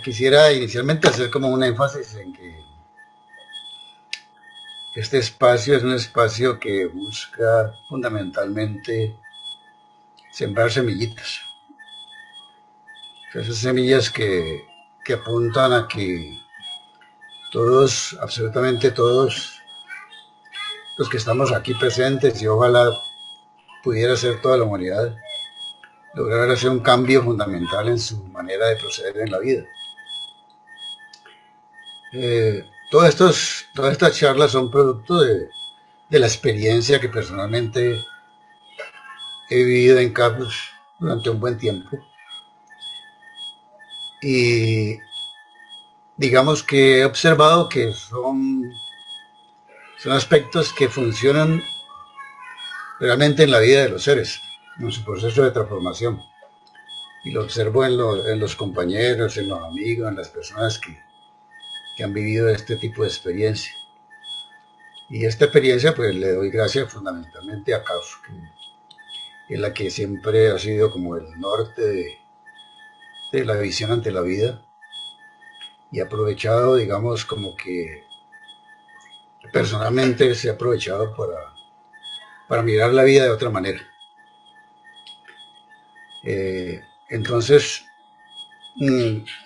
Quisiera inicialmente hacer como un énfasis en que este espacio es un espacio que busca fundamentalmente sembrar semillitas. Esas semillas que apuntan a que todos, absolutamente todos, los que estamos aquí presentes y ojalá pudiera ser toda la humanidad, lograr hacer un cambio fundamental en su manera de proceder en la vida. Todas estas charlas son producto de la experiencia que personalmente he vivido en Carlos durante un buen tiempo. Y digamos que he observado que son aspectos que funcionan realmente en la vida de los seres, en su proceso de transformación. Y lo observo en los compañeros, en los amigos, en las personas que han vivido este tipo de experiencia. Y esta experiencia pues le doy gracias fundamentalmente a Carlos, que es la que siempre ha sido como el norte de la visión ante la vida y ha aprovechado, digamos, como que personalmente se ha aprovechado para mirar la vida de otra manera. Entonces,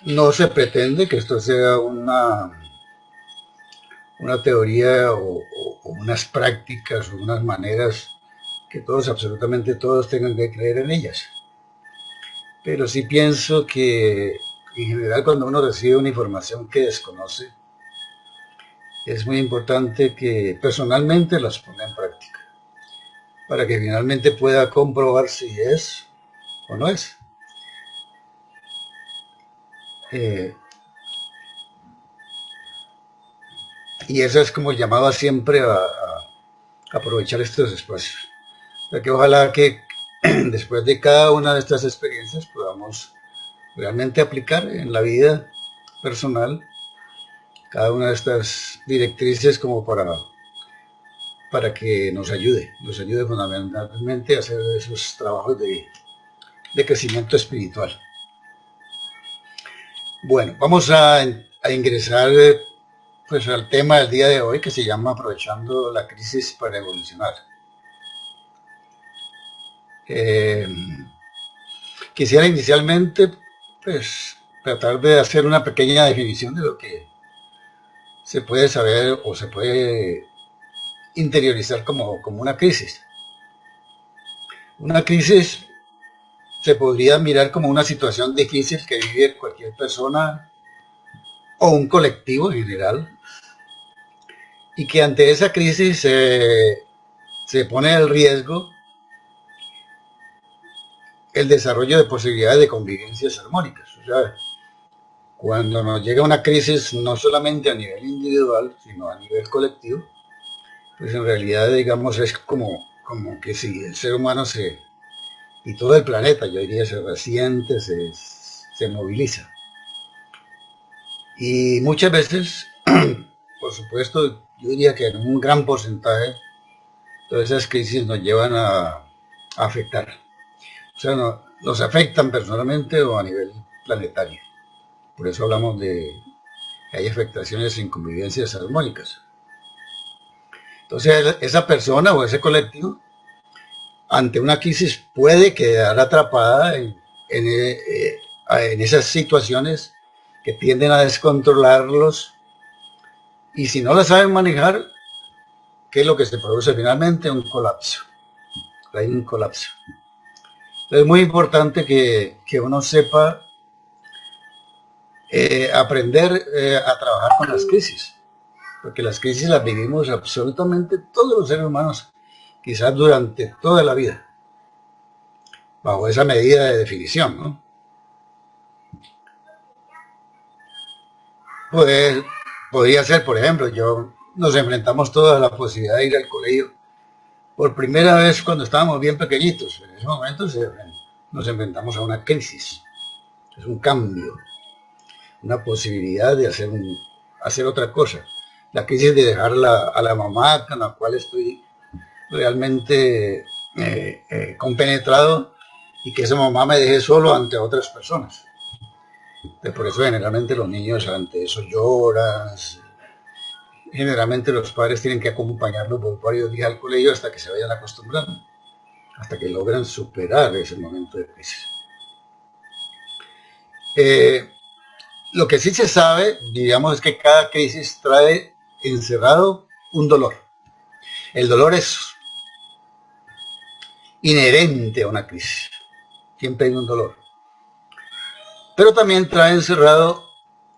no se pretende que esto sea una teoría o unas prácticas o unas maneras que todos, absolutamente todos, tengan que creer en ellas. Pero sí pienso que en general cuando uno recibe una información que desconoce, es muy importante que personalmente las ponga en práctica, para que finalmente pueda comprobar si es o no es. Y eso es como llamaba siempre a aprovechar estos espacios. O sea que ojalá que después de cada una de estas experiencias podamos realmente aplicar en la vida personal cada una de estas directrices como para que nos ayude fundamentalmente a hacer esos trabajos de crecimiento espiritual. Bueno, vamos a ingresar pues al tema del día de hoy, que se llama Aprovechando la crisis para evolucionar. Quisiera inicialmente pues tratar de hacer una pequeña definición de lo que se puede saber o se puede interiorizar como una crisis. Una crisis se podría mirar como una situación difícil que vive cualquier persona o un colectivo en general, y que ante esa crisis se pone en riesgo el desarrollo de posibilidades de convivencias armónicas. O sea, cuando nos llega una crisis no solamente a nivel individual, sino a nivel colectivo, pues en realidad, digamos, es como que si el ser humano y todo el planeta, yo diría, se resiente, se moviliza. Y muchas veces, por supuesto, yo diría que en un gran porcentaje, todas esas crisis nos llevan a afectar. O sea, nos afectan personalmente o a nivel planetario. Por eso hablamos de que hay afectaciones en convivencias armónicas. Entonces, esa persona o ese colectivo, ante una crisis, puede quedar atrapada en esas situaciones que tienden a descontrolarlos, y si no la saben manejar, ¿qué es lo que se produce finalmente? Un colapso. Hay un colapso. Entonces es muy importante que uno sepa aprender a trabajar con las crisis, porque las crisis las vivimos absolutamente todos los seres humanos, quizás durante toda la vida, bajo esa medida de definición, ¿no? Pues, podría ser, por ejemplo, nos enfrentamos todos a la posibilidad de ir al colegio por primera vez cuando estábamos bien pequeñitos. En ese momento nos enfrentamos a una crisis, es un cambio, una posibilidad de hacer otra cosa. La crisis de dejar a la mamá con la cual estoy realmente compenetrado, y que esa mamá me deje solo ante otras personas. Por eso generalmente los niños ante eso lloran. Generalmente los padres tienen que acompañarlos por varios días al colegio hasta que se vayan acostumbrando, hasta que logran superar ese momento de crisis. Lo que sí se sabe, digamos, es que cada crisis trae encerrado un dolor. El dolor es inherente a una crisis. Siempre hay un dolor. Pero también trae encerrado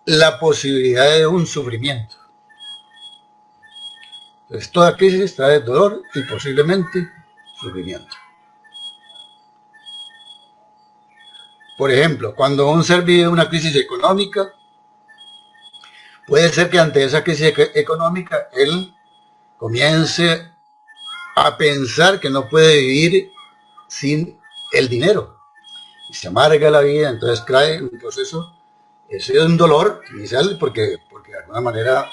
la posibilidad de un sufrimiento. Entonces, toda crisis trae dolor y posiblemente sufrimiento. Por ejemplo, cuando un ser vive una crisis económica, puede ser que ante esa crisis económica él comience a pensar que no puede vivir sin el dinero. Y se amarga la vida, entonces cae un proceso, ese es un dolor inicial porque de alguna manera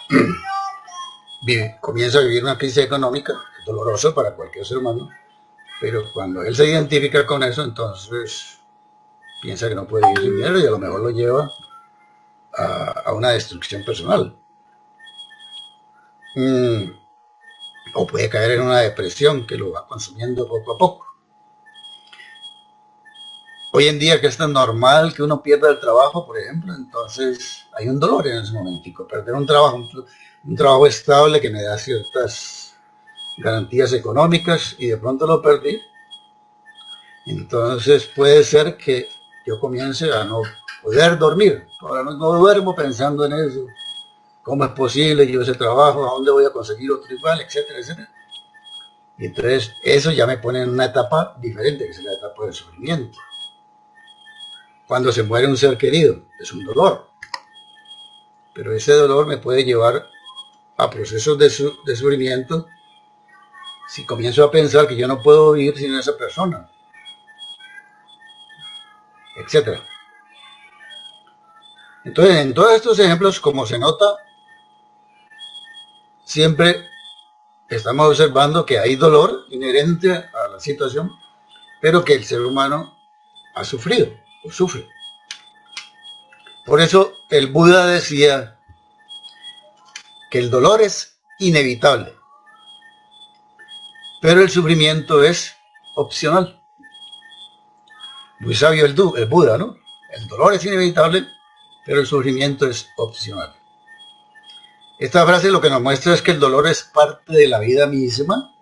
comienza a vivir una crisis económica, es doloroso para cualquier ser humano, pero cuando él se identifica con eso, entonces piensa que no puede vivir sin dinero y a lo mejor lo lleva a una destrucción personal. O puede caer en una depresión que lo va consumiendo poco a poco. Hoy en día que es tan normal que uno pierda el trabajo, por ejemplo, entonces hay un dolor en ese momentico. Perder un trabajo estable que me da ciertas garantías económicas y de pronto lo perdí. Entonces puede ser que yo comience a no poder dormir. Ahora no duermo pensando en eso. ¿Cómo es posible yo ese trabajo? ¿A dónde voy a conseguir otro igual? Etcétera, etcétera. Y entonces eso ya me pone en una etapa diferente, que es la etapa del sufrimiento. Cuando se muere un ser querido, es un dolor. Pero ese dolor me puede llevar a procesos de sufrimiento si comienzo a pensar que yo no puedo vivir sin esa persona, etcétera. Entonces, en todos estos ejemplos, como se nota, siempre estamos observando que hay dolor inherente a la situación, pero que el ser humano ha sufrido o sufre. Por eso el Buda decía que el dolor es inevitable, pero el sufrimiento es opcional. Muy sabio el Buda, ¿no? El dolor es inevitable, pero el sufrimiento es opcional. Esta frase lo que nos muestra es que el dolor es parte de la vida misma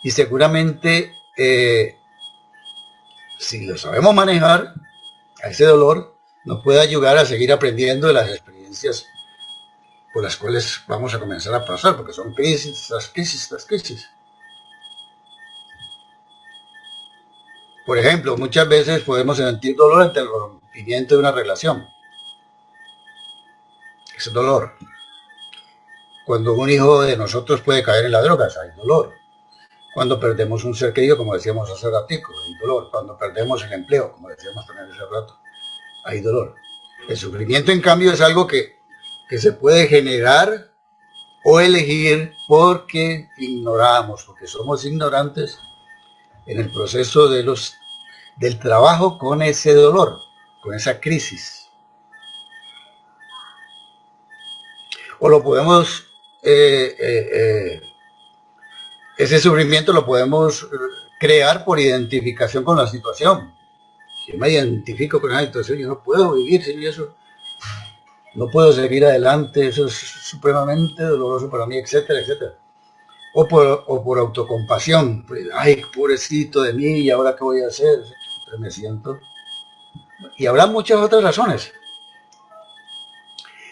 y seguramente si lo sabemos manejar, a ese dolor nos puede ayudar a seguir aprendiendo de las experiencias por las cuales vamos a comenzar a pasar, porque son crisis tras crisis tras crisis. Por ejemplo, muchas veces podemos sentir dolor ante el rompimiento de una relación. Es dolor. Cuando un hijo de nosotros puede caer en las drogas, hay dolor. Cuando perdemos un ser querido, como decíamos hace ratico, hay dolor. Cuando perdemos el empleo, como decíamos también hace rato, hay dolor. El sufrimiento, en cambio, es algo que se puede generar o elegir porque ignoramos, porque somos ignorantes en el proceso del trabajo con ese dolor, con esa crisis. O lo podemos, ese sufrimiento lo podemos crear por identificación con la situación. Si yo me identifico con esa situación, yo no puedo vivir sin eso. No puedo seguir adelante, eso es supremamente doloroso para mí, etcétera, etcétera. O por autocompasión, pues, ay, pobrecito de mí, ¿y ahora qué voy a hacer? Entonces me siento. Y habrá muchas otras razones.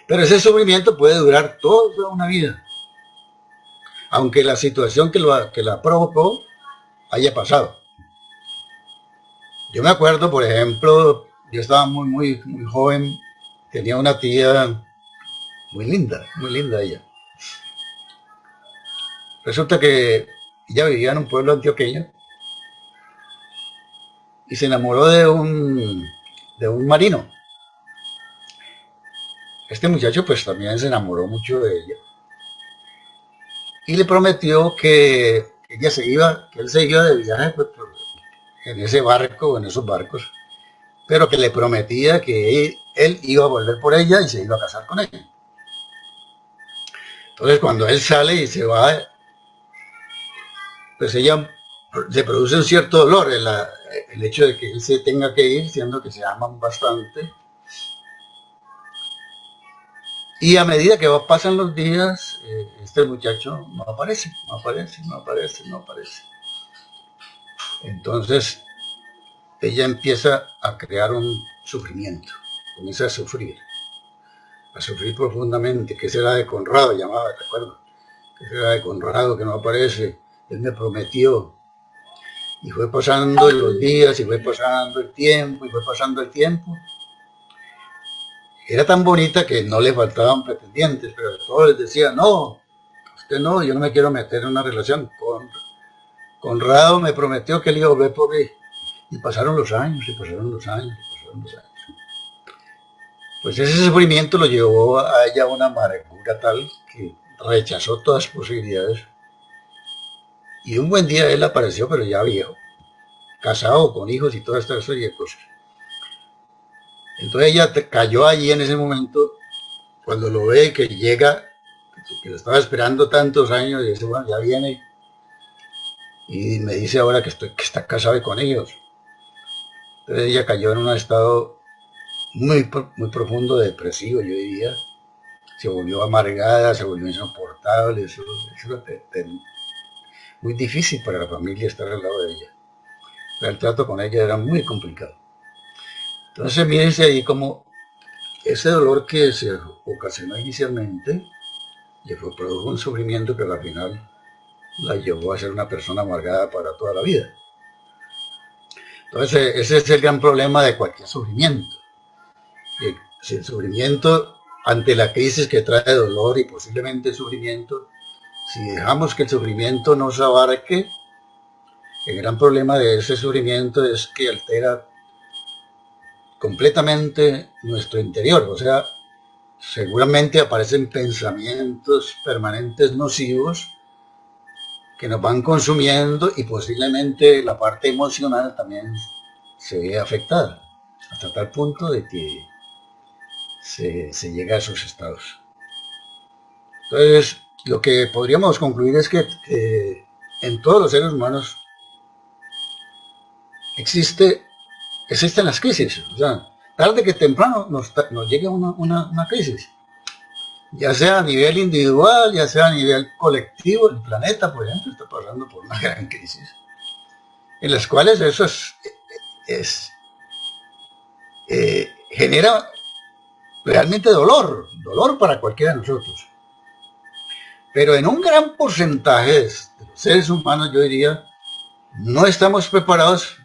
Pero ese sufrimiento puede durar toda una vida. Aunque la situación que la provocó haya pasado. Yo me acuerdo, por ejemplo, yo estaba muy joven, tenía una tía muy linda ella. Resulta que ella vivía en un pueblo antioqueño y se enamoró de un marino. Este muchacho pues también se enamoró mucho de ella y le prometió que él se iba de viaje pues, en ese barco, en esos barcos, pero que le prometía que él iba a volver por ella y se iba a casar con ella. Entonces cuando él sale y se va, pues ella se produce un cierto dolor el hecho de que él se tenga que ir, siendo que se aman bastante. Y a medida que pasan los días, este muchacho no aparece, no aparece, no aparece, no aparece. Entonces ella empieza a crear un sufrimiento, comienza a sufrir profundamente. ¿Qué será de Conrado? Llamaba, recuerdo. ¿Qué será de Conrado que no aparece? Él me prometió. Y fue pasando los días, y fue pasando el tiempo, y fue pasando el tiempo. Era tan bonita que no le faltaban pretendientes, pero todos les decían, no, usted no, yo no me quiero meter en una relación. Conrado me prometió que él iba a volver por mí. Y pasaron los años, y pasaron los años, y pasaron los años. Pues ese sufrimiento lo llevó a ella a una amargura tal que rechazó todas las posibilidades. Y un buen día él apareció, pero ya viejo, casado, con hijos y toda esta serie de cosas. Entonces ella cayó allí en ese momento, cuando lo ve que llega, que lo estaba esperando tantos años, y dice, bueno, ya viene, y me dice ahora que está casado con ellos. Entonces ella cayó en un estado muy profundo de depresivo, yo diría. Se volvió amargada, se volvió insoportable, eso muy difícil para la familia estar al lado de ella. El trato con ella era muy complicado. Entonces mírense ahí como ese dolor que se ocasionó inicialmente le produjo un sufrimiento que al final la llevó a ser una persona amargada para toda la vida. Entonces ese es el gran problema de cualquier sufrimiento. El sufrimiento ante la crisis que trae dolor y posiblemente sufrimiento, si dejamos que el sufrimiento nos abarque, el gran problema de ese sufrimiento es que altera completamente nuestro interior, o sea, seguramente aparecen pensamientos permanentes nocivos que nos van consumiendo y posiblemente la parte emocional también se ve afectada, hasta tal punto de que se llega a esos estados. Entonces, lo que podríamos concluir es que en todos los seres humanos existen las crisis. O sea, tarde que temprano nos llega una crisis. Ya sea a nivel individual, ya sea a nivel colectivo. El planeta, por ejemplo, está pasando por una gran crisis. En las cuales eso genera realmente dolor para cualquiera de nosotros. Pero en un gran porcentaje de los seres humanos, yo diría, no estamos preparados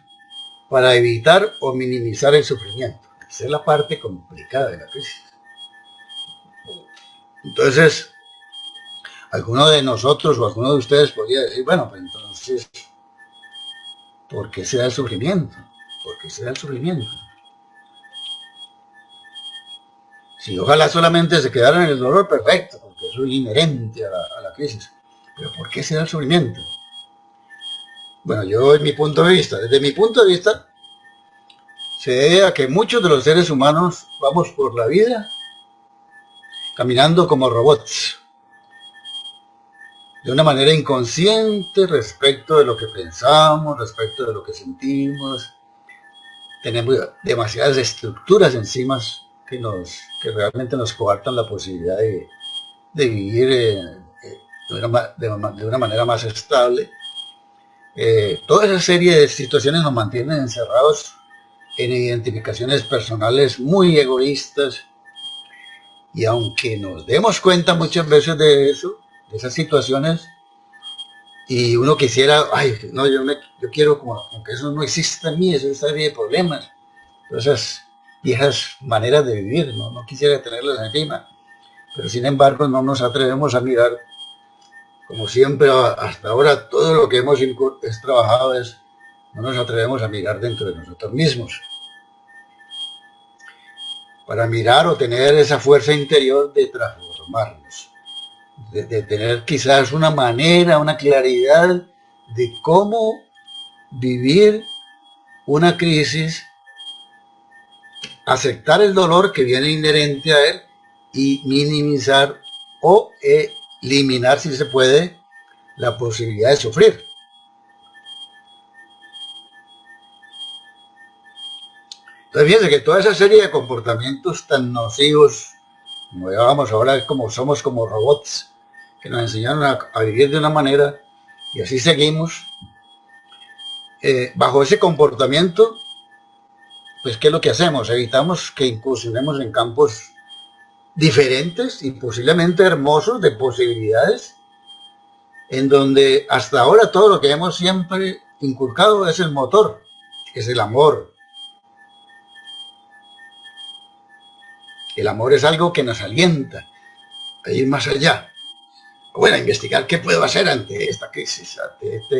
para evitar o minimizar el sufrimiento. Esa es la parte complicada de la crisis. Entonces, alguno de nosotros o alguno de ustedes podría decir, bueno, pues entonces, ¿por qué se da el sufrimiento? ¿Por qué se da el sufrimiento? Si ojalá solamente se quedara en el dolor, perfecto, porque eso es inherente a la crisis. Pero ¿por qué se da el sufrimiento? Bueno, yo desde mi punto de vista, se debe a que muchos de los seres humanos vamos por la vida caminando como robots, de una manera inconsciente respecto de lo que pensamos, respecto de lo que sentimos. Tenemos demasiadas estructuras encima que realmente nos coartan la posibilidad de vivir de una manera más estable. Toda esa serie de situaciones nos mantienen encerrados en identificaciones personales muy egoístas, y aunque nos demos cuenta muchas veces de eso, de esas situaciones, y uno quisiera, ay, no, yo quiero como que eso no existe en mí, esa serie de problemas, esas viejas maneras de vivir, no quisiera tenerlas encima, pero sin embargo no nos atrevemos a mirar, como siempre hasta ahora todo lo que hemos trabajado no nos atrevemos a mirar dentro de nosotros mismos, para mirar o tener esa fuerza interior de transformarnos, de tener quizás una manera, una claridad de cómo vivir una crisis aceptar el dolor que viene inherente a él y minimizar o eliminar, si se puede, la posibilidad de sufrir. Entonces fíjense que toda esa serie de comportamientos tan nocivos, como llamamos ahora, como somos como robots, que nos enseñaron a vivir de una manera, y así seguimos, bajo ese comportamiento, pues ¿qué es lo que hacemos? Evitamos que incursionemos en campos diferentes y posiblemente hermosos de posibilidades, en donde hasta ahora todo lo que hemos siempre inculcado es el motor, es el amor. El amor es algo que nos alienta a ir más allá. Bueno, a investigar qué puedo hacer ante esta crisis, ante esta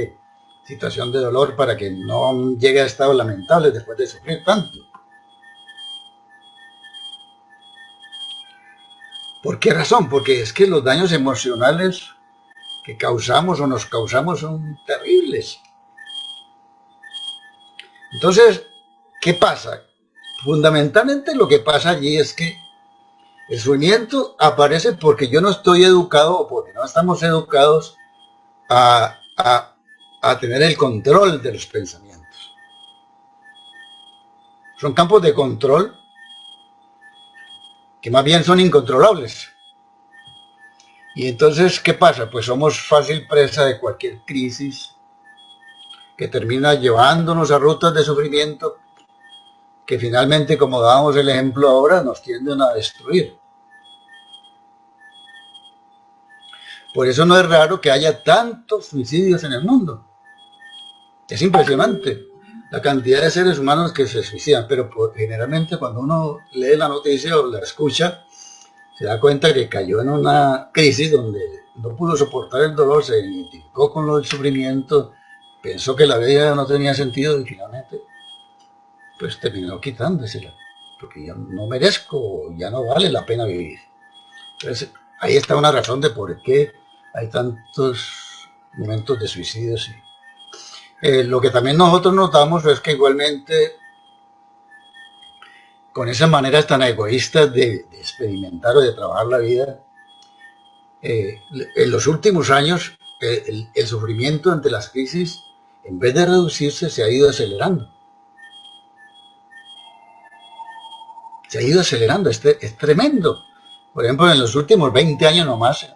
situación de dolor para que no llegue a estados lamentables después de sufrir tanto. ¿Por qué razón? Porque es que los daños emocionales que causamos o nos causamos son terribles. Entonces, ¿qué pasa? Fundamentalmente lo que pasa allí es que el sufrimiento aparece porque yo no estoy educado o porque no estamos educados a tener el control de los pensamientos. Son campos de control que más bien son incontrolables. Y entonces, ¿qué pasa? Pues somos fácil presa de cualquier crisis que termina llevándonos a rutas de sufrimiento que finalmente, como dábamos el ejemplo ahora, nos tienden a destruir. Por eso no es raro que haya tantos suicidios en el mundo. Es impresionante la cantidad de seres humanos que se suicidan, pero generalmente cuando uno lee la noticia o la escucha, se da cuenta que cayó en una crisis donde no pudo soportar el dolor, se identificó con el sufrimiento, pensó que la vida no tenía sentido y finalmente pues terminó quitándosela, porque ya no merezco, ya no vale la pena vivir. Entonces ahí está una razón de por qué hay tantos momentos de suicidios. Lo que también nosotros notamos es que igualmente con esas maneras tan egoístas de experimentar o de trabajar la vida, en los últimos años el sufrimiento ante las crisis, en vez de reducirse, se ha ido acelerando. Se ha ido acelerando, es tremendo. Por ejemplo, en los últimos 20 años nomás,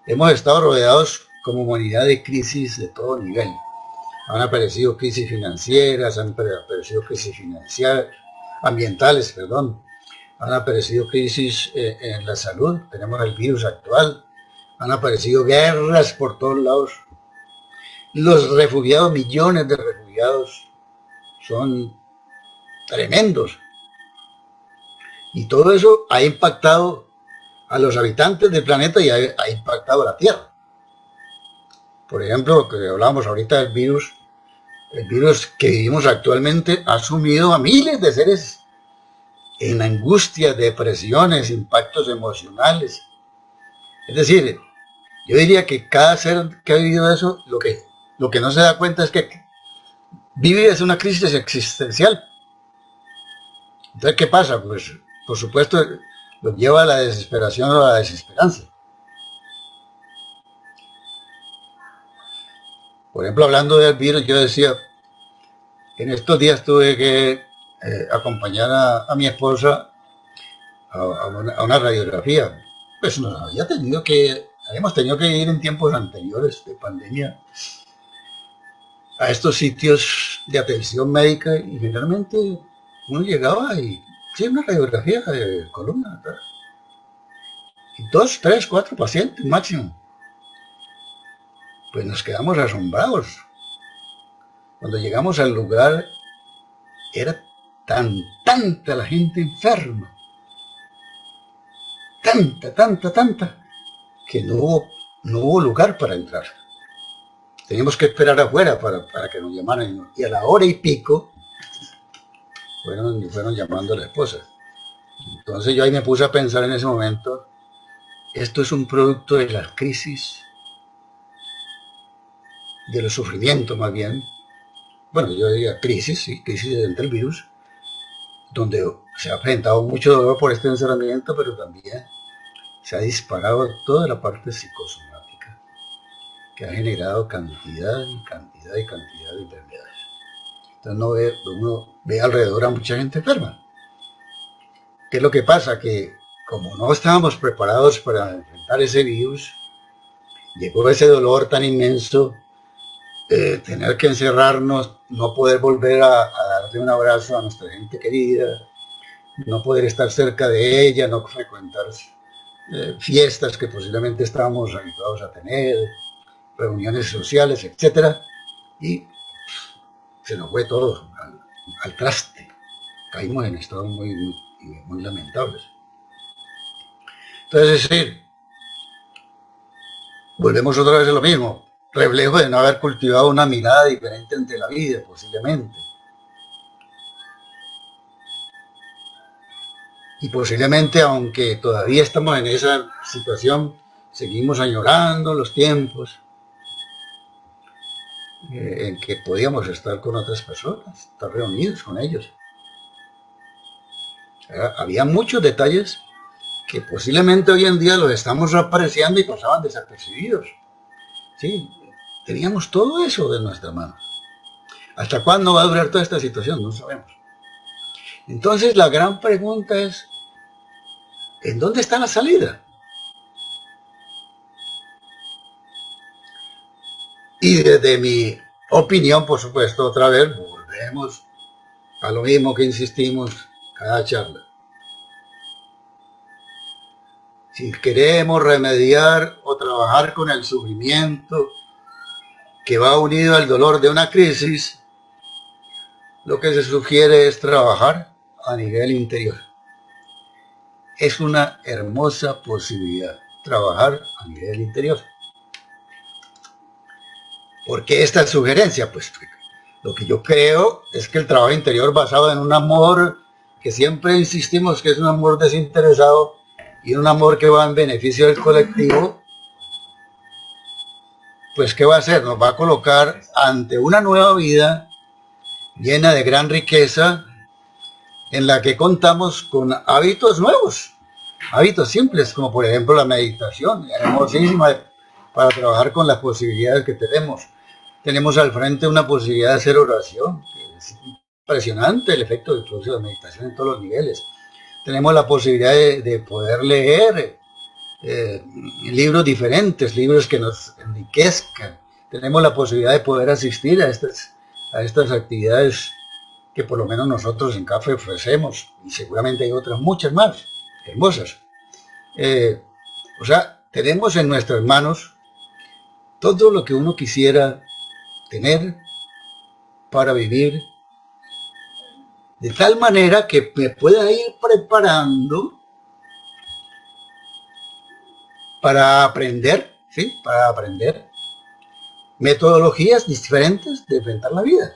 hemos estado rodeados como humanidad de crisis de todo nivel. Han aparecido crisis financieras, han aparecido crisis ambientales, han aparecido crisis en la salud, tenemos el virus actual, han aparecido guerras por todos lados. Los refugiados, millones de refugiados, son tremendos. Y todo eso ha impactado a los habitantes del planeta y ha impactado a la Tierra. Por ejemplo, lo que hablábamos ahorita del virus, el virus que vivimos actualmente ha sumido a miles de seres en angustia, depresiones, impactos emocionales. Es decir, yo diría que cada ser que ha vivido eso, lo que no se da cuenta es que vive es una crisis existencial. Entonces, ¿qué pasa? Pues, por supuesto, lo lleva a la desesperación o a la desesperanza. Por ejemplo, hablando del virus, yo decía, en estos días tuve que acompañar a mi esposa a una radiografía. Pues habíamos tenido que ir en tiempos anteriores de pandemia a estos sitios de atención médica y generalmente uno llegaba y sí, una radiografía de columna, ¿verdad? Y 2, 3, 4 pacientes máximo. Pues nos quedamos asombrados. Cuando llegamos al lugar era tanta la gente enferma, tanta, que no hubo lugar para entrar. Teníamos que esperar afuera para que nos llamaran. Y a la hora y pico fueron llamando a la esposa. Entonces yo ahí me puse a pensar en ese momento, esto es un producto de las crisis, de los sufrimientos más bien. Bueno, yo diría crisis, sí, crisis entre el virus, donde se ha presentado mucho dolor por este encerramiento, pero también se ha disparado toda la parte psicosomática, que ha generado cantidad y cantidad y cantidad de enfermedades. Entonces uno ve alrededor a mucha gente enferma. ¿Qué es lo que pasa? Que como no estábamos preparados para enfrentar ese virus, llegó ese dolor tan inmenso, tener que encerrarnos, no poder volver a darle un abrazo a nuestra gente querida, no poder estar cerca de ella, no frecuentar fiestas que posiblemente estábamos habituados a tener, reuniones sociales, etcétera, y se nos fue todo al traste. Caímos en estados muy lamentables. Entonces, es decir, volvemos otra vez a lo mismo, reflejo de no haber cultivado una mirada diferente ante la vida, posiblemente. Y posiblemente, aunque todavía estamos en esa situación, seguimos añorando los tiempos en que podíamos estar con otras personas, estar reunidos con ellos. Había muchos detalles que posiblemente hoy en día los estamos apreciando y pasaban desapercibidos. Sí, teníamos todo eso de nuestra mano. ¿Hasta cuándo va a durar toda esta situación? No sabemos. Entonces la gran pregunta es, ¿en dónde está la salida? Y desde mi opinión, por supuesto, otra vez volvemos a lo mismo que insistimos cada charla. Si queremos remediar o trabajar con el sufrimiento que va unido al dolor de una crisis, lo que se sugiere es trabajar a nivel interior. Es una hermosa posibilidad, trabajar a nivel interior. ¿Por qué esta sugerencia? Pues lo que yo creo es que el trabajo interior basado en un amor que siempre insistimos que es un amor desinteresado y un amor que va en beneficio del colectivo, pues ¿qué va a hacer? Nos va a colocar ante una nueva vida llena de gran riqueza en la que contamos con hábitos nuevos, hábitos simples, como por ejemplo la meditación, hermosísima para trabajar con las posibilidades que tenemos. Tenemos al frente una posibilidad de hacer oración, es impresionante el efecto que produce la meditación en todos los niveles. Tenemos la posibilidad de poder leer libros diferentes, libros que nos enriquezcan. Tenemos la posibilidad de poder asistir a estas actividades que por lo menos nosotros en CAFE ofrecemos, y seguramente hay otras muchas más, hermosas. O sea, tenemos en nuestras manos todo lo que uno quisiera tener para vivir de tal manera que me pueda ir preparando para aprender, ¿sí? Para aprender metodologías diferentes de enfrentar la vida.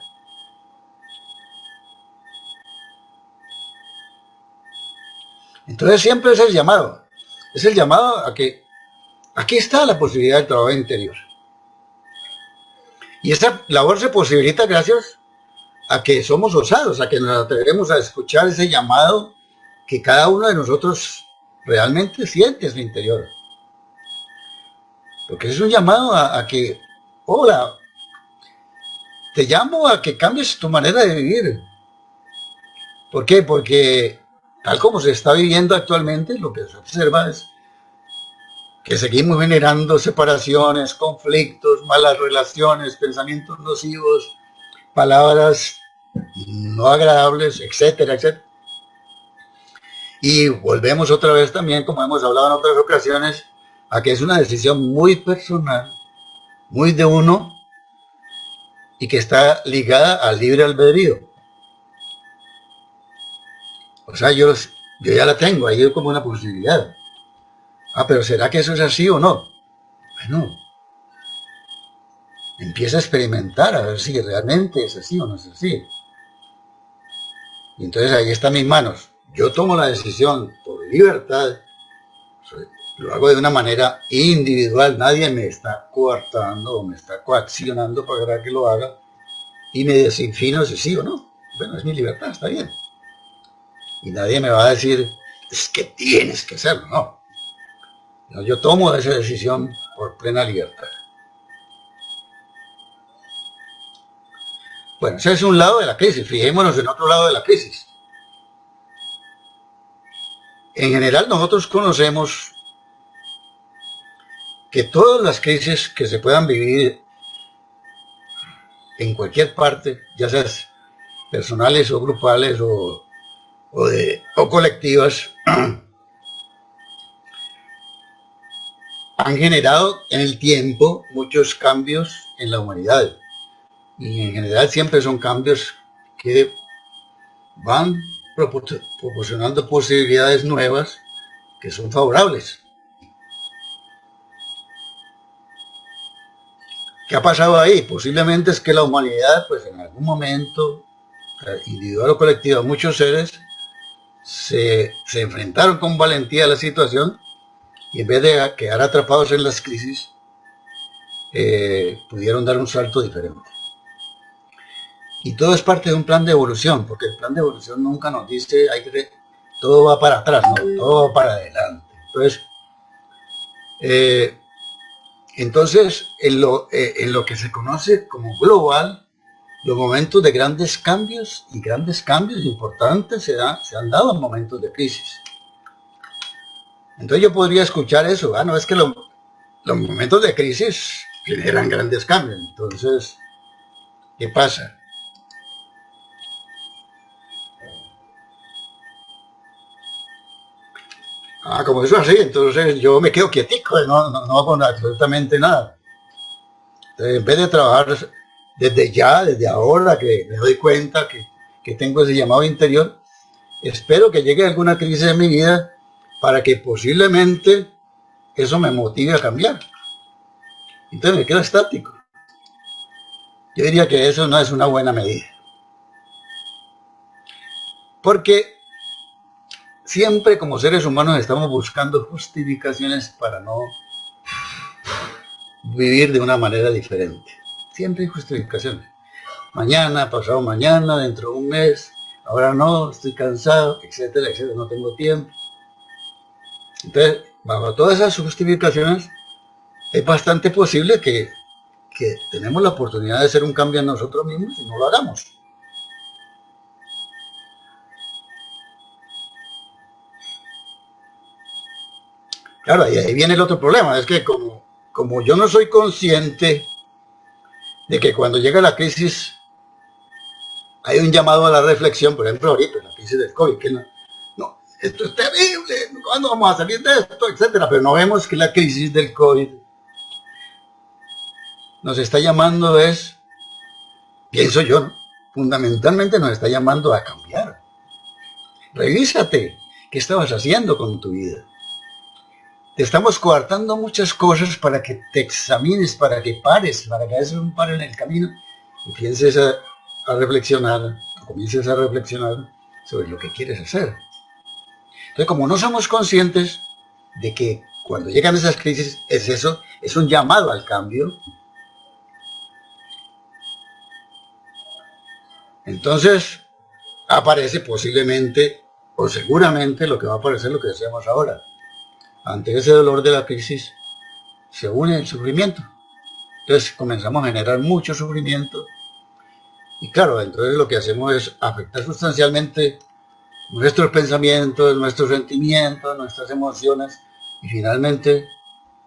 Entonces siempre es el llamado a que aquí está la posibilidad del trabajo interior. Y esa labor se posibilita gracias a que somos osados, a que nos atrevemos a escuchar ese llamado que cada uno de nosotros realmente siente en su interior. Porque es un llamado a que, hola, te llamo a que cambies tu manera de vivir. ¿Por qué? Porque tal como se está viviendo actualmente, lo que se observa es que seguimos generando separaciones, conflictos, malas relaciones, pensamientos nocivos, palabras no agradables, etcétera, etcétera. Y volvemos otra vez también, como hemos hablado en otras ocasiones, a que es una decisión muy personal, muy de uno, y que está ligada al libre albedrío. O sea, yo ya la tengo ahí como una posibilidad. Pero ¿será que eso es así o no? Bueno, empieza a experimentar a ver si realmente es así o no es así. Y entonces ahí está en mis manos. Yo tomo la decisión por libertad, lo hago de una manera individual, nadie me está coartando o me está coaccionando para que lo haga, y me desinfino si sí o no. Bueno, es mi libertad, está bien. y nadie me va a decir, es que tienes que hacerlo, no. Yo tomo esa decisión por plena libertad. Bueno, ese es un lado de la crisis. Fijémonos en otro lado de la crisis. En general nosotros conocemos que todas las crisis que se puedan vivir en cualquier parte, ya sea personales o grupales o colectivas, han generado en el tiempo muchos cambios en la humanidad. Y en general siempre son cambios que van proporcionando posibilidades nuevas que son favorables. ¿Qué ha pasado ahí? Posiblemente es que la humanidad, pues en algún momento, individual o colectiva, muchos seres se enfrentaron con valentía a la situación y en vez de quedar atrapados en las crisis, pudieron dar un salto diferente. Y todo es parte de un plan de evolución, porque el plan de evolución nunca nos dice todo va para atrás, no, todo va para adelante. Entonces, en lo que se conoce como global, los momentos de grandes cambios y grandes cambios importantes se han dado en momentos de crisis. Entonces yo podría escuchar eso, no, es que los momentos de crisis generan grandes cambios. Entonces, ¿qué pasa? Como eso así, entonces yo me quedo quietico, no hago absolutamente nada. Entonces, en vez de trabajar desde ahora que me doy cuenta que tengo ese llamado interior, espero que llegue alguna crisis en mi vida para que posiblemente eso me motive a cambiar. Entonces me quedo estático. Yo diría que eso no es una buena medida. Porque siempre como seres humanos estamos buscando justificaciones para no vivir de una manera diferente. Siempre hay justificaciones. Mañana, pasado mañana, dentro de un mes, ahora no, estoy cansado, etcétera, etcétera, no tengo tiempo. Entonces, bajo todas esas justificaciones, es bastante posible que tenemos la oportunidad de hacer un cambio en nosotros mismos y no lo hagamos. Claro, y ahí viene el otro problema, es que como yo no soy consciente de que cuando llega la crisis hay un llamado a la reflexión, por ejemplo ahorita, la crisis del COVID, que no, esto es terrible, ¿cuándo vamos a salir de esto? Etcétera, pero no vemos que la crisis del COVID nos está llamando pienso yo, ¿no? Fundamentalmente nos está llamando a cambiar. Revísate, ¿qué estabas haciendo con tu vida? Te estamos coartando muchas cosas para que te examines, para que pares, para que hagas un paro en el camino y pienses a reflexionar, comiences a reflexionar sobre lo que quieres hacer. Entonces, como no somos conscientes de que cuando llegan esas crisis es un llamado al cambio, entonces aparece posiblemente o seguramente lo que va a aparecer lo que decíamos ahora. Ante ese dolor de la crisis se une el sufrimiento. Entonces comenzamos a generar mucho sufrimiento y claro, entonces lo que hacemos es afectar sustancialmente nuestros pensamientos, nuestros sentimientos, nuestras emociones y finalmente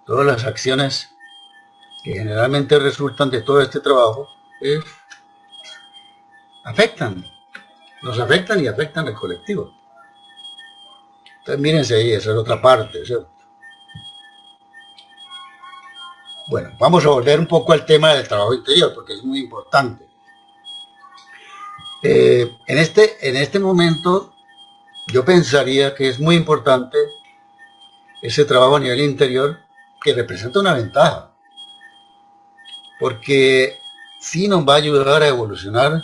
todas las acciones que generalmente resultan de todo este trabajo nos afectan y afectan al colectivo. Entonces mírense ahí, esa es otra parte, ¿cierto? Bueno, vamos a volver un poco al tema del trabajo interior, porque es muy importante. En este momento, yo pensaría que es muy importante ese trabajo a nivel interior, que representa una ventaja, porque sí nos va a ayudar a evolucionar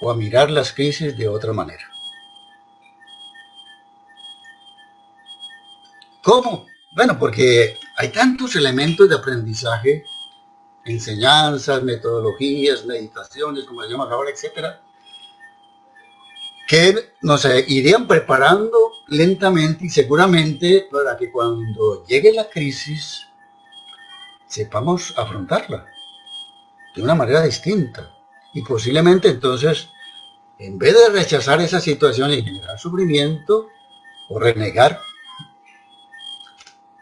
o a mirar las crisis de otra manera. ¿Cómo? Bueno, porque hay tantos elementos de aprendizaje, enseñanzas, metodologías, meditaciones, como le llamamos ahora, etcétera, que nos irían preparando lentamente y seguramente para que cuando llegue la crisis sepamos afrontarla de una manera distinta. Y posiblemente entonces, en vez de rechazar esa situación y generar sufrimiento o renegar,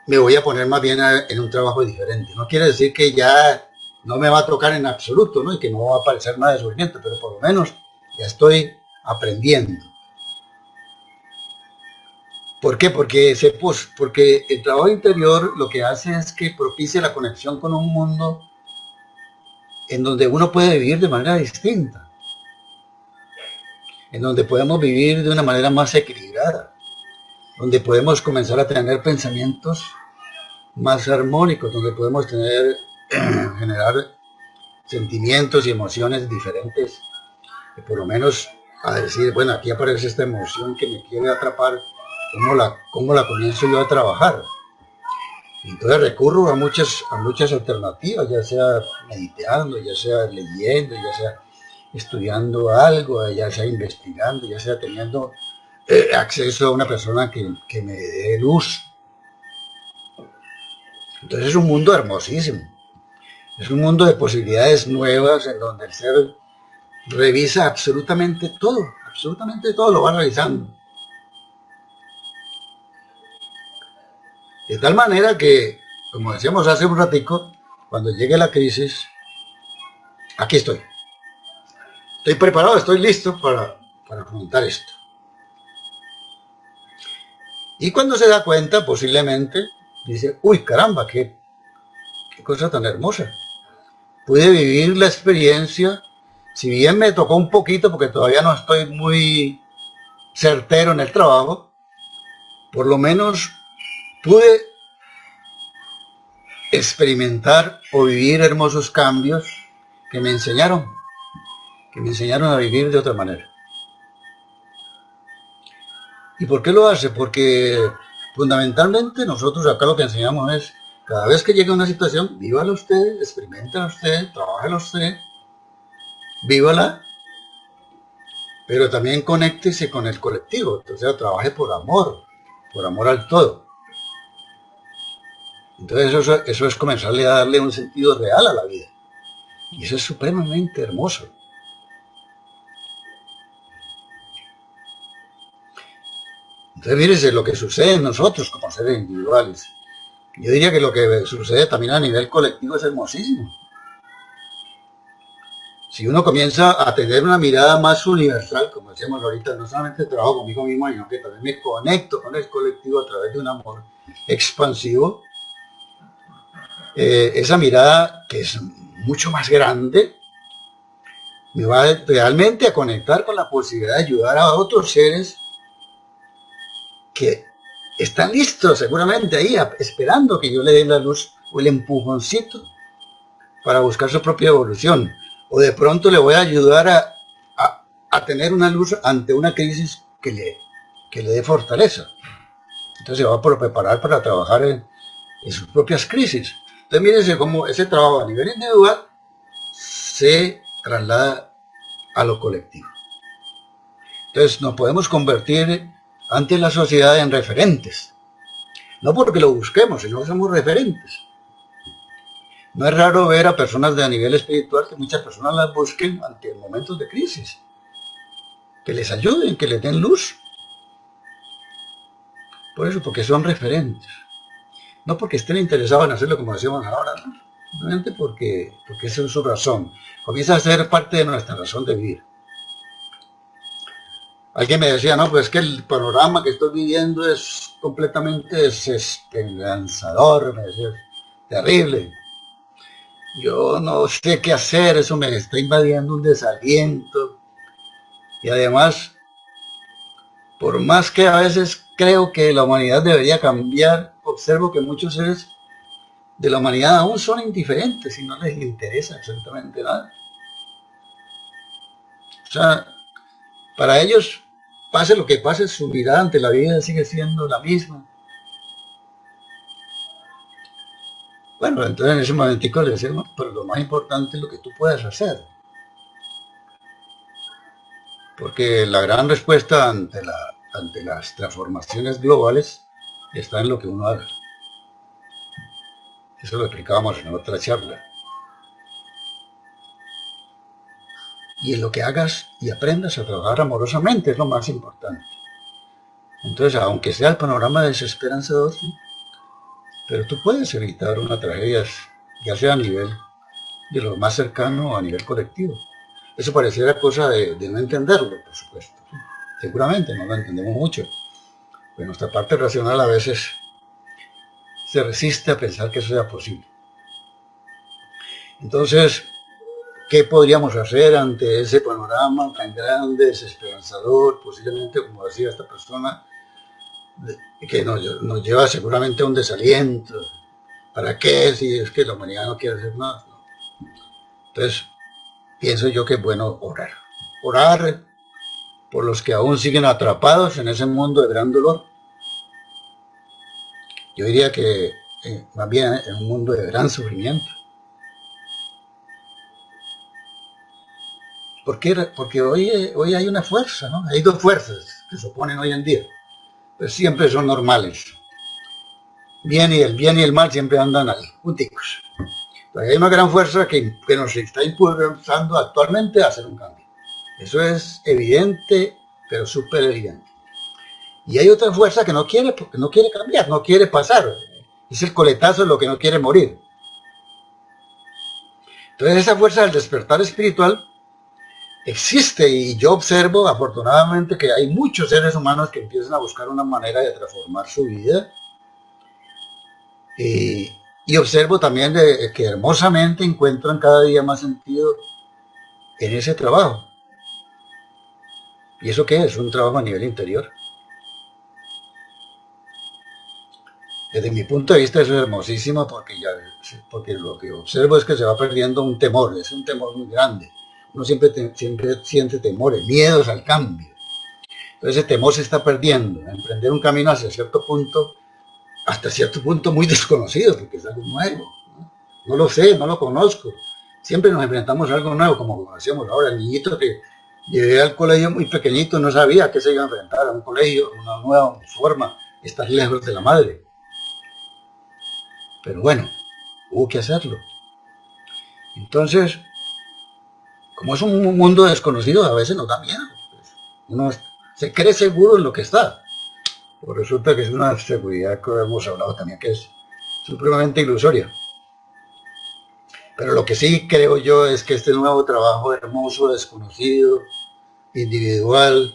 me voy a poner más bien en un trabajo diferente. No quiere decir que ya no me va a tocar en absoluto, ¿no? Y que no va a aparecer nada de sufrimiento, pero por lo menos ya estoy aprendiendo. ¿Por qué? Porque el trabajo interior lo que hace es que propicia la conexión con un mundo en donde uno puede vivir de manera distinta, en donde podemos vivir de una manera más equilibrada, donde podemos comenzar a tener pensamientos más armónicos, donde podemos generar sentimientos y emociones diferentes, que por lo menos a decir, bueno, aquí aparece esta emoción que me quiere atrapar, ¿cómo la comienzo yo a trabajar? Entonces recurro a muchas alternativas, ya sea meditando, ya sea leyendo, ya sea estudiando algo, ya sea investigando, ya sea teniendo acceso a una persona que me dé luz. Entonces es un mundo hermosísimo, es un mundo de posibilidades nuevas en donde el ser revisa absolutamente todo lo va revisando. De tal manera que, como decíamos hace un ratico, cuando llegue la crisis, aquí estoy. Estoy preparado, estoy listo para afrontar esto. Y cuando se da cuenta, posiblemente, dice, uy, caramba, qué cosa tan hermosa. Pude vivir la experiencia, si bien me tocó un poquito, porque todavía no estoy muy certero en el trabajo, por lo menos pude experimentar o vivir hermosos cambios que me enseñaron a vivir de otra manera. ¿Y por qué lo hace? Porque fundamentalmente nosotros acá lo que enseñamos es, cada vez que llega una situación, vívala usted, experimentala usted, trabájala usted, vívala, pero también conéctese con el colectivo, o sea, trabaje por amor al todo. Entonces eso es comenzarle a darle un sentido real a la vida. Y eso es supremamente hermoso. Entonces, fíjense lo que sucede en nosotros como seres individuales. Yo diría que lo que sucede también a nivel colectivo es hermosísimo. Si uno comienza a tener una mirada más universal, como decíamos ahorita, no solamente trabajo conmigo mismo, sino que también me conecto con el colectivo a través de un amor expansivo, esa mirada que es mucho más grande, me va realmente a conectar con la posibilidad de ayudar a otros seres que están listos seguramente ahí, esperando que yo le dé la luz o el empujoncito para buscar su propia evolución. O de pronto le voy a ayudar a tener una luz ante una crisis que le dé fortaleza. Entonces se va a preparar para trabajar en sus propias crisis. Entonces mírense cómo ese trabajo a nivel individual se traslada a lo colectivo. Entonces nos podemos convertir ante la sociedad en referentes. No porque lo busquemos, sino que somos referentes. No es raro ver a personas de a nivel espiritual que muchas personas las busquen ante momentos de crisis. Que les ayuden, que les den luz. Por eso, porque son referentes. No porque estén interesados en hacerlo como decíamos ahora, ¿no? Simplemente porque esa es su razón. Comienza a ser parte de nuestra razón de vivir. Alguien me decía, no, pues es que el panorama que estoy viviendo es completamente desesperanzador, me decía, terrible. Yo no sé qué hacer, eso me está invadiendo un desaliento. Y además, por más que a veces creo que la humanidad debería cambiar, observo que muchos seres de la humanidad aún son indiferentes y no les interesa absolutamente nada. O sea, para ellos, pase lo que pase, su mirada ante la vida sigue siendo la misma. Bueno, entonces en ese momentico le decimos, pero lo más importante es lo que tú puedas hacer. Porque la gran respuesta ante las transformaciones globales está en lo que uno haga. Eso lo explicábamos en otra charla. Y en lo que hagas y aprendas a trabajar amorosamente es lo más importante. Entonces, aunque sea el panorama desesperanzador, ¿sí? Pero tú puedes evitar una tragedia, ya sea a nivel de lo más cercano o a nivel colectivo. Eso pareciera cosa de no entenderlo, por supuesto. ¿Sí? Seguramente no lo entendemos mucho. Pero nuestra parte racional a veces se resiste a pensar que eso sea posible. Entonces, ¿qué podríamos hacer ante ese panorama tan grande, desesperanzador, posiblemente, como decía esta persona, que nos lleva seguramente a un desaliento? ¿Para qué? Si es que la humanidad no quiere hacer nada. ¿No? Entonces, pienso yo que es bueno orar. Orar por los que aún siguen atrapados en ese mundo de gran dolor. Yo diría que más bien en un mundo de gran sufrimiento. Porque hoy hay una fuerza, ¿no? Hay dos fuerzas que se oponen hoy en día. Pues siempre son normales. El bien y el mal siempre andan ahí, junticos. Hay una gran fuerza que nos está impulsando actualmente a hacer un cambio. Eso es evidente, pero súper evidente. Y hay otra fuerza que no quiere cambiar, no quiere pasar. Es el coletazo de lo que no quiere morir. Entonces esa fuerza del despertar espiritual existe, y yo observo afortunadamente que hay muchos seres humanos que empiezan a buscar una manera de transformar su vida. Y observo también que hermosamente encuentran cada día más sentido en ese trabajo. ¿Y eso qué es? Un trabajo a nivel interior. Desde mi punto de vista eso es hermosísimo porque lo que observo es que se va perdiendo un temor, es un temor muy grande. Uno siempre siente temores, miedos al cambio. Entonces ese temor se está perdiendo, a emprender un camino hacia cierto punto, hasta cierto punto muy desconocido, porque es algo nuevo. No lo sé, no lo conozco. Siempre nos enfrentamos a algo nuevo, como hacíamos ahora. El niñito que llegué al colegio muy pequeñito no sabía que se iba a enfrentar a un colegio, una nueva forma, estar lejos de la madre. Pero bueno, hubo que hacerlo. Entonces, como es un mundo desconocido, a veces nos da miedo. Uno se cree seguro en lo que está. Pues resulta que es una seguridad que hemos hablado también, que es supremamente ilusoria. Pero lo que sí creo yo es que este nuevo trabajo hermoso, desconocido, individual,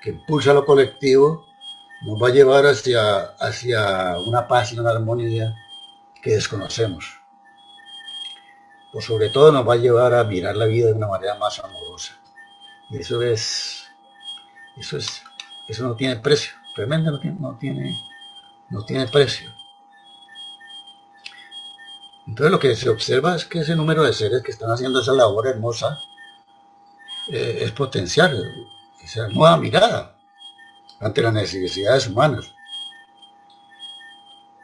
que impulsa lo colectivo, nos va a llevar hacia una paz y una armonía que desconocemos. O sobre todo nos va a llevar a mirar la vida de una manera más amorosa. Y eso no tiene precio, realmente no tiene precio. Entonces lo que se observa es que ese número de seres que están haciendo esa labor hermosa es potencial, esa nueva mirada ante las necesidades humanas.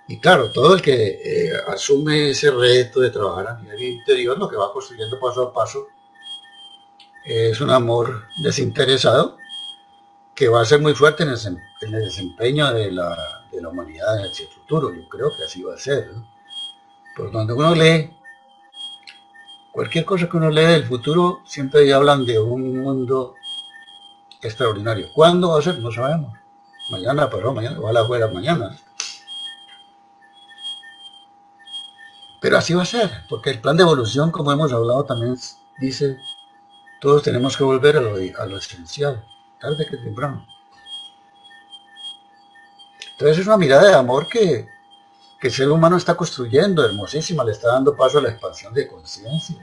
Y claro, todo el que asume ese reto de trabajar a nivel interior, lo que va construyendo paso a paso es un amor desinteresado que va a ser muy fuerte en el desempeño de la humanidad en el futuro. Yo creo que así va a ser, ¿no? Por donde uno lee, cualquier cosa que uno lee del futuro, siempre hablan de un mundo extraordinario. ¿Cuándo va a ser? No sabemos. Mañana, pero mañana, ojalá fuera mañana. Pero así va a ser, porque el plan de evolución, como hemos hablado, también dice, todos tenemos que volver a lo esencial, tarde que temprano. Entonces es una mirada de amor que el ser humano está construyendo, hermosísima, le está dando paso a la expansión de conciencia,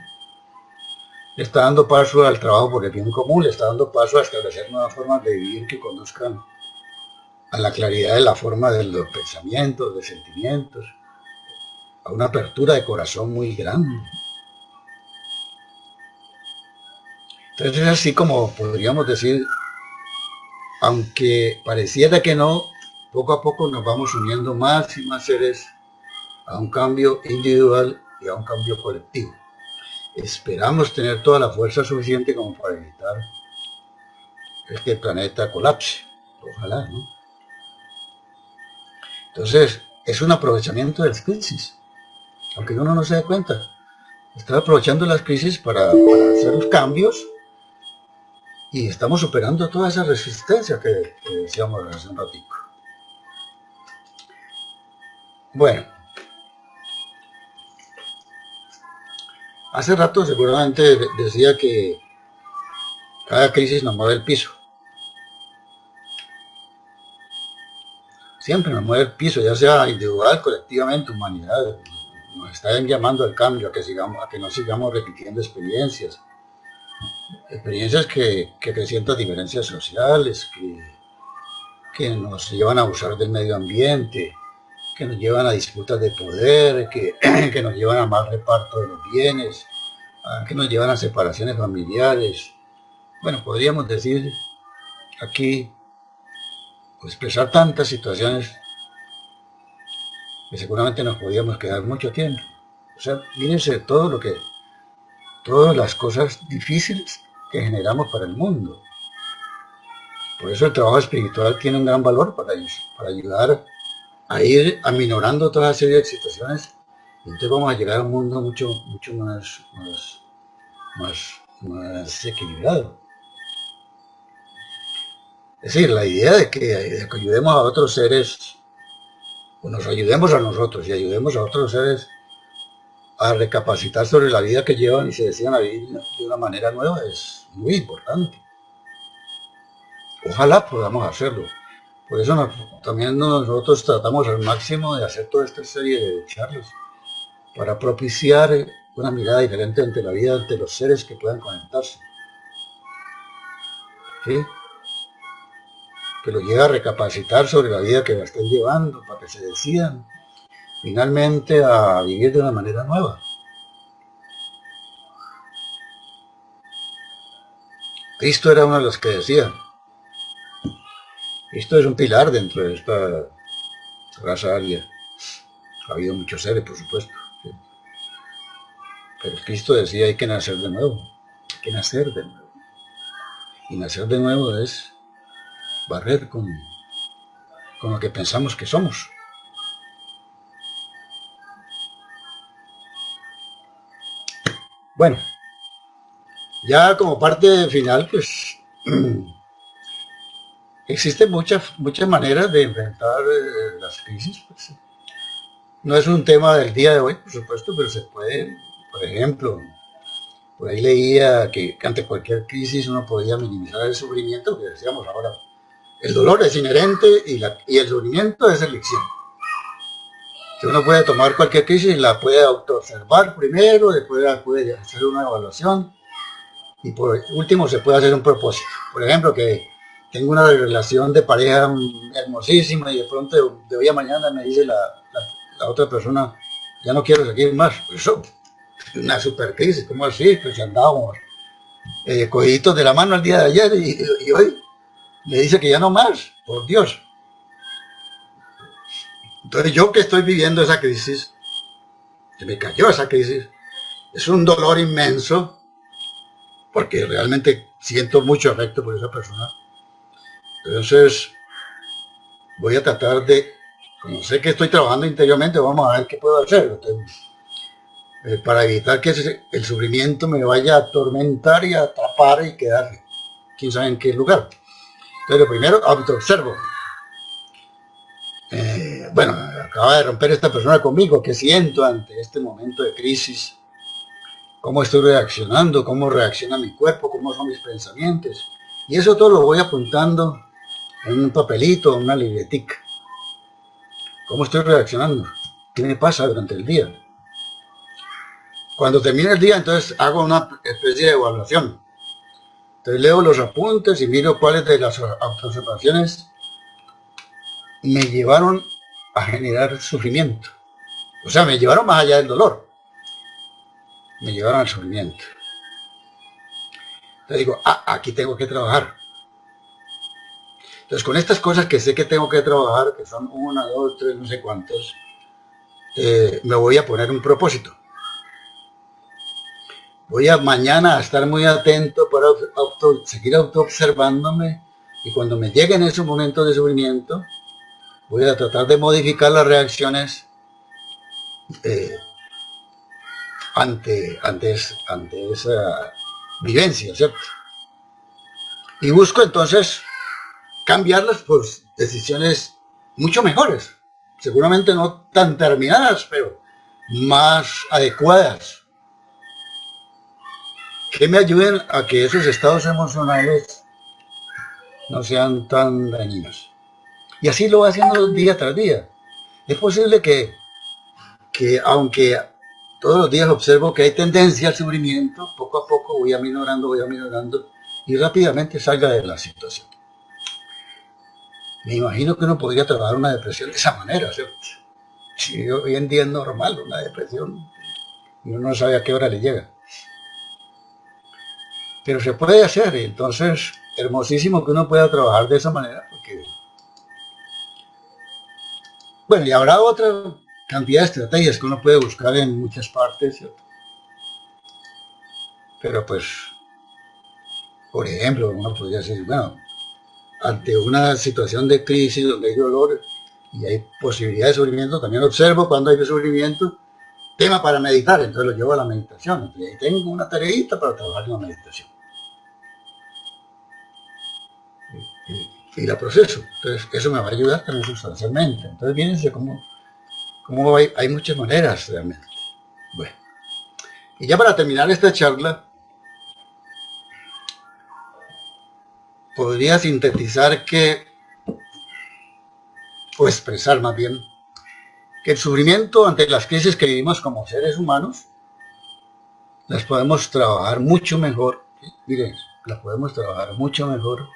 le está dando paso al trabajo por el bien común, le está dando paso a establecer nuevas formas de vivir que conduzcan a la claridad de la forma de los pensamientos, de sentimientos, a una apertura de corazón muy grande. Entonces es así como podríamos decir, aunque pareciera que no, poco a poco nos vamos uniendo más y más seres a un cambio individual y a un cambio colectivo. Esperamos tener toda la fuerza suficiente como para evitar es que el planeta colapse. Ojalá, ¿no? Entonces, es un aprovechamiento de las crisis, aunque uno no se dé cuenta. Está aprovechando las crisis para hacer los cambios y estamos superando toda esa resistencia que decíamos hace un ratico. Bueno, hace rato seguramente decía que cada crisis nos mueve el piso. Siempre nos mueve el piso, ya sea individual, colectivamente, humanidad. Nos están llamando al cambio, a que no sigamos repitiendo experiencias que acrecentan diferencias sociales, que nos llevan a abusar del medio ambiente, que nos llevan a disputas de poder, que nos llevan a mal reparto de los bienes, que nos llevan a separaciones familiares. Bueno, podríamos decir aquí, expresar tantas situaciones que seguramente nos podíamos quedar mucho tiempo. O sea, mírense todas las cosas difíciles que generamos para el mundo. Por eso el trabajo espiritual tiene un gran valor para ayudar a ir aminorando toda esa serie de situaciones, y entonces vamos a llegar a un mundo mucho más equilibrado. Es decir, la idea de que ayudemos a otros seres, o nos ayudemos a nosotros y ayudemos a otros seres a recapacitar sobre la vida que llevan y se decidan a vivir de una manera nueva, es muy importante. Ojalá podamos hacerlo. Por eso también nosotros tratamos al máximo de hacer toda esta serie de charlas para propiciar una mirada diferente ante la vida, ante los seres que puedan conectarse. ¿Sí? Que los lleve a recapacitar sobre la vida que la estén llevando, para que se decidan finalmente a vivir de una manera nueva. Cristo era uno de los que decía, esto es un pilar dentro de esta raza aria. Ha habido muchos seres, por supuesto. ¿Sí? Pero Cristo decía, hay que nacer de nuevo. Hay que nacer de nuevo. Y nacer de nuevo es barrer con lo que pensamos que somos. Bueno, ya como parte final, pues existen muchas maneras de enfrentar las crisis. Pues. No es un tema del día de hoy, por supuesto, pero se puede, por ejemplo, por ahí leía que ante cualquier crisis uno podía minimizar el sufrimiento, que decíamos ahora. El dolor es inherente y el sufrimiento es elección. Que uno puede tomar cualquier crisis y la puede autoobservar primero, después puede hacer una evaluación y por último se puede hacer un propósito. Por ejemplo, que tengo una relación de pareja hermosísima y de pronto de hoy a mañana me dice la otra persona, ya no quiero seguir más. Pues eso es una super crisis. ¿Cómo así? Pues andábamos cogiditos de la mano el día de ayer y hoy me dice que ya no más, por Dios. Entonces yo que estoy viviendo esa crisis, que me cayó esa crisis, es un dolor inmenso, porque realmente siento mucho afecto por esa persona. Entonces voy a tratar de, como sé que estoy trabajando interiormente, vamos a ver qué puedo hacer. Entonces, para evitar que el sufrimiento me vaya a atormentar y a atrapar y quedar quién sabe en qué lugar. Entonces lo primero, autoobservo. Bueno, acaba de romper esta persona conmigo, ¿qué siento ante este momento de crisis? ¿Cómo estoy reaccionando? ¿Cómo reacciona mi cuerpo? ¿Cómo son mis pensamientos? Y eso todo lo voy apuntando en un papelito, en una libretica. ¿Cómo estoy reaccionando? ¿Qué me pasa durante el día? Cuando termine el día, entonces hago una especie de evaluación. Entonces leo los apuntes y miro cuáles de las autoobservaciones me llevaron a generar sufrimiento. O sea, me llevaron más allá del dolor. Me llevaron al sufrimiento. Entonces digo, aquí tengo que trabajar. Entonces con estas cosas que sé que tengo que trabajar, que son 1, 2, 3, no sé cuántos, me voy a poner un propósito. voy a mañana a estar muy atento para seguir auto-observándome, y cuando me lleguen esos momentos de sufrimiento, voy a tratar de modificar las reacciones eh, ante esa vivencia, ¿cierto? Y busco entonces cambiarlas por decisiones mucho mejores, seguramente no tan terminadas, pero más adecuadas, que me ayuden a que esos estados emocionales no sean tan dañinos. Y así lo voy haciendo día tras día. Es posible que aunque todos los días observo que hay tendencia al sufrimiento, poco a poco voy aminorando y rápidamente salga de la situación. Me imagino que uno podría trabajar una depresión de esa manera, ¿cierto? Si hoy en día es normal una depresión y uno no sabe a qué hora le llega. Pero se puede hacer, y entonces hermosísimo que uno pueda trabajar de esa manera, porque bueno, y habrá otra cantidad de estrategias que uno puede buscar en muchas partes, ¿cierto? Pero pues, por ejemplo, uno podría decir, bueno, ante una situación de crisis donde hay dolor y hay posibilidad de sufrimiento, también observo cuando hay sufrimiento, tema para meditar, entonces lo llevo a la meditación. Entonces ahí tengo una tareita para trabajar en la meditación. Y la proceso. Entonces eso me va a ayudar también sustancialmente. Entonces fíjense cómo hay muchas maneras realmente. Bueno, y ya para terminar esta charla, podría sintetizar o expresar más bien, que el sufrimiento ante las crisis que vivimos como seres humanos, las podemos trabajar mucho mejor, ¿sí? Miren, las podemos trabajar mucho mejor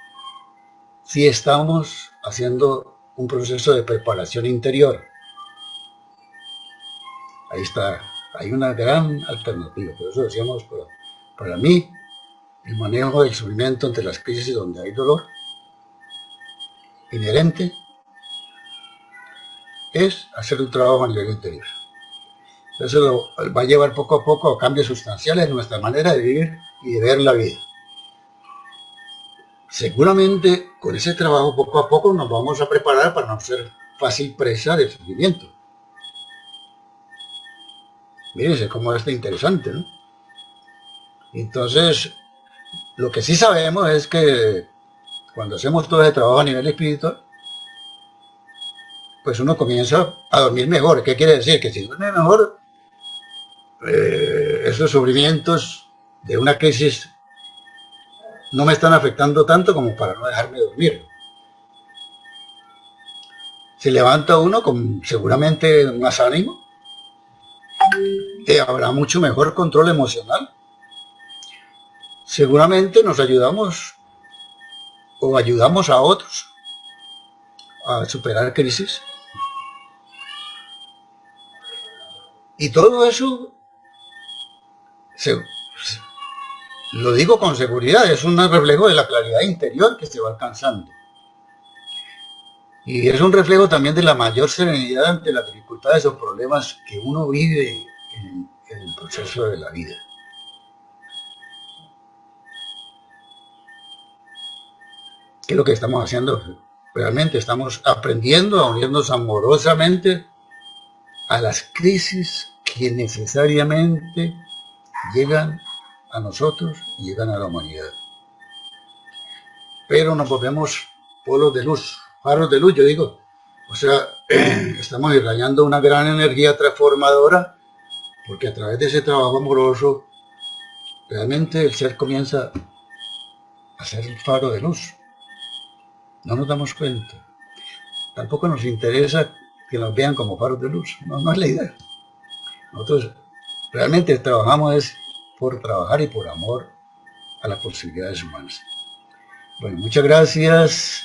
si estamos haciendo un proceso de preparación interior. Ahí está, hay una gran alternativa, por eso decíamos, para mí, el manejo del sufrimiento ante las crisis donde hay dolor inherente es hacer un trabajo a nivel interior. Eso va a llevar poco a poco a cambios sustanciales en nuestra manera de vivir y de ver la vida. Seguramente con ese trabajo poco a poco nos vamos a preparar para no ser fácil presa del sufrimiento. Mírense cómo está interesante, ¿no? Entonces, lo que sí sabemos es que cuando hacemos todo ese trabajo a nivel espiritual, pues uno comienza a dormir mejor. ¿Qué quiere decir? Que si duerme mejor, esos sufrimientos de una crisis no me están afectando tanto como para no dejarme dormir. Se levanta uno con seguramente más ánimo, habrá mucho mejor control emocional. Seguramente nos ayudamos o ayudamos a otros a superar crisis. Y todo eso, lo digo con seguridad, es un reflejo de la claridad interior que se va alcanzando. Y es un reflejo también de la mayor serenidad ante las dificultades o problemas que uno vive en el proceso de la vida. ¿Qué es lo que estamos haciendo? Realmente estamos aprendiendo a unirnos amorosamente a las crisis que necesariamente llegan a nosotros y llegan a la humanidad. Pero nos volvemos polos de luz, faros de luz, yo digo. O sea, estamos irradiando una gran energía transformadora, porque a través de ese trabajo amoroso, realmente el ser comienza a ser el faro de luz. No nos damos cuenta. Tampoco nos interesa que nos vean como faros de luz. No es la idea. Nosotros realmente trabajamos por trabajar y por amor a las posibilidades humanas. Bueno, muchas gracias.